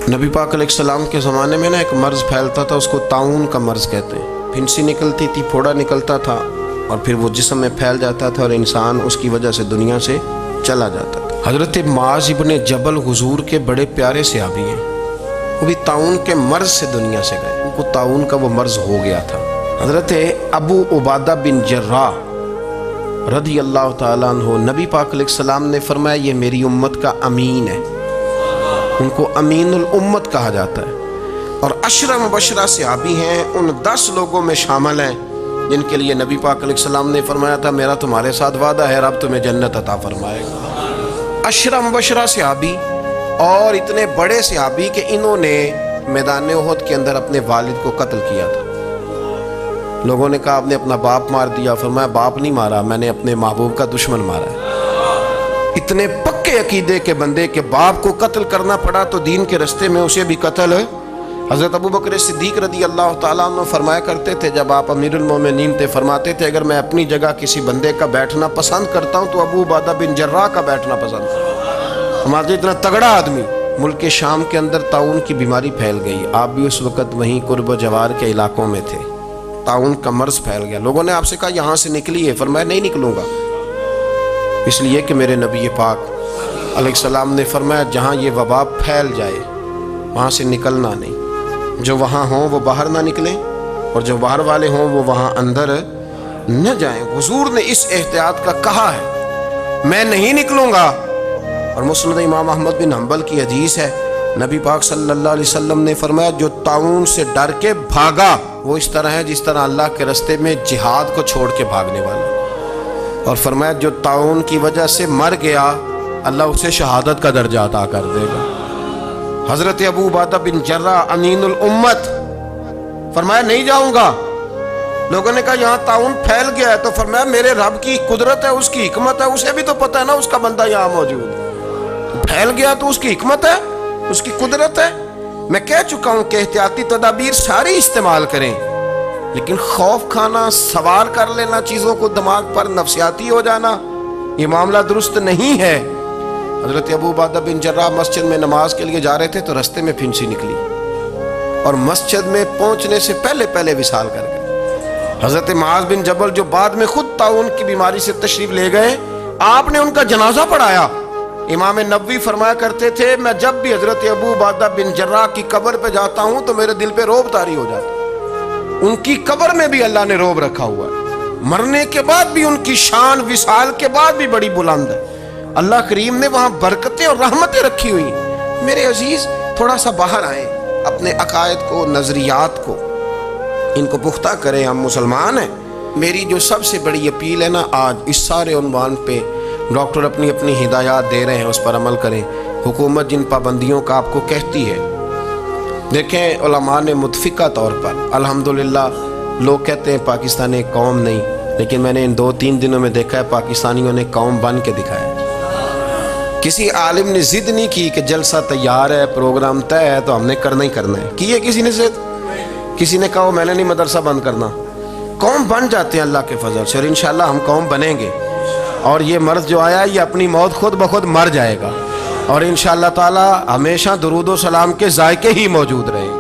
नबी पाक अलैहिस्सलाम के ज़माने में ना एक मर्ज़ फैलता था, उसको ताउन का मर्ज़ कहते हैं। फिंसी निकलती थी, फोड़ा निकलता था और फिर वो जिस्म में फैल जाता था और इंसान उसकी वजह से दुनिया से चला जाता था। हज़रत मुआज़ इब्न जबल हुजूर के बड़े प्यारे सहाबी हैं, वो भी ताउन के मर्ज़ से दुनिया से गए, उनको ताउन का वो मर्ज़ हो गया था। हज़रत अबू उबादा बिन जर्राह रज़ी अल्लाह ताला अन्हु, नबी पाक अलैहिस्सलाम ने फरमाया ये मेरी उम्मत का अमीन है, उनको अमीनुल उम्मत कहा जाता है। और अशरा मुबशरा सहाबी हैं, उन 10 लोगों में शामिल हैं जिनके लिए नबी पाक अलैहिस्सलाम ने फरमाया था मेरा तुम्हारे साथ वादा है, रब तुम्हें जन्नत अता फरमाएगा। अशरा मुबशरा सहाबी और इतने बड़े सहाबी कि इन्होंने मैदान उहद के अंदर अपने वालिद को कत्ल किया था। लोगों ने कहा आपने अपना बाप मार दिया, फरमाया बाप नहीं मारा, मैंने अपने महबूब का दुश्मन मारा है। इतने पक्के अकीदे के बंदे के बाप को कत्ल करना पड़ा तो दीन के रास्ते में उसे भी कत्ल है। हज़रत अबू बकर सिद्दीक़ रज़ी अल्लाह ताला अन्हु फरमाया करते थे, जब आप अमीरुल मोमिनीन थे, फरमाते थे अगर मैं अपनी जगह किसी बंदे का बैठना पसंद करता हूँ तो अबू उबादा बिन जर्राह का बैठना पसंद करता। हमारे इतना तगड़ा आदमी। मुल्क शाम के अंदर ताउन की बीमारी फैल गई, आप भी उस वक़्त वहीं कुर्ब जवार के इलाकों में थे। ताउन का मर्ज़ फैल गया, लोगों ने आपसे कहा यहाँ से निकलिए, फरमाया नहीं निकलूँगा, इसलिए कि मेरे नबी पाक अलैहिस्सलाम ने फरमाया जहाँ ये वबा फैल जाए वहाँ से निकलना नहीं, जो वहाँ हों वो बाहर ना निकलें और जो बाहर वाले हों वो वहाँ अंदर न जाएं। हुजूर ने इस एहतियात का कहा है, मैं नहीं निकलूँगा। और मुस्नद इमाम अहमद बिन हंबल की हदीस है, नबी पाक सल्लल्लाहु अलैहि वसल्लम ने फरमाया जो ताउन से डर के भागा वो इस तरह है जिस तरह अल्लाह के रास्ते में जिहाद को छोड़ के भागने वाला। और फरमाया जो ताउन की वजह से मर गया अल्लाह उसे शहादत का दर्जा अता कर देगा। हज़रत अबू उबादा बिन जर्राह अमीनुल उम्मत, फरमाया नहीं जाऊंगा। लोगों ने कहा यहाँ ताउन फैल गया है, तो फरमाया मेरे रब की कुदरत है, उसकी हिकमत है, उसे भी तो पता है ना उसका बंदा यहाँ मौजूद है, फैल गया तो उसकी हिकमत है, उसकी कुदरत है। मैं कह चुका हूँ कि एहतियाती तदाबीर सारी इस्तेमाल करें, लेकिन खौफ खाना, सवार कर लेना चीज़ों को दिमाग पर, नफसियाती हो जाना, ये मामला दुरुस्त नहीं है। हज़रत अबू उबादा बिन जर्राह मस्जिद में नमाज के लिए जा रहे थे तो रास्ते में फिंसी निकली और मस्जिद में पहुंचने से पहले पहले विसाल कर गए। हज़रत मुआज़ बिन जबल जो बाद में खुद ताउन की बीमारी से तशरीफ ले गए, आपने उनका जनाजा पढ़ाया। इमाम नबवी फरमाया करते थे मैं जब भी हज़रत अबू उबादा बिन जर्राह की कब्र पे जाता हूँ तो मेरे दिल पे रोब तारी हो जाती। उनकी कब्र में भी अल्लाह ने रोब रखा हुआ है, मरने के बाद भी उनकी शान विसाल के बाद भी बड़ी बुलंद है। अल्लाह करीम ने वहाँ बरकतें और रहमतें रखी हुई। मेरे अजीज थोड़ा सा बाहर आए, अपने अकायद को, नज़रियात को, इनको पुख्ता करें। हम मुसलमान हैं। मेरी जो सबसे बड़ी अपील है ना, आज इस सारे उन्वान पे डॉक्टर अपनी अपनी हिदायत दे रहे हैं, उस पर अमल करें। हुकूमत जिन पाबंदियों का आपको कहती है, देखें उलमा ने मुतफ़िका तौर पर अल्हम्दुलिल्लाह, लोग कहते हैं पाकिस्तान एक कौम नहीं, लेकिन मैंने इन 2-3 दिनों में देखा है पाकिस्तानियों ने कौम बन के दिखाया। किसी आलिम ने जिद नहीं की कि जलसा तैयार है, प्रोग्राम तय है तो हमने करना ही करना है, की है किसी ने जिद? किसी ने कहा मैंने नहीं मदरसा बंद करना। कौम बन जाते हैं अल्लाह के फजल से, और इंशाअल्लाह हम कौम बनेंगे। और ये मर्द जो आया ये अपनी मौत खुद ब खुद मर जाएगा और इंशाअल्लाह ताला हमेशा दुरूद व सलाम के जायके ही मौजूद रहेंगे।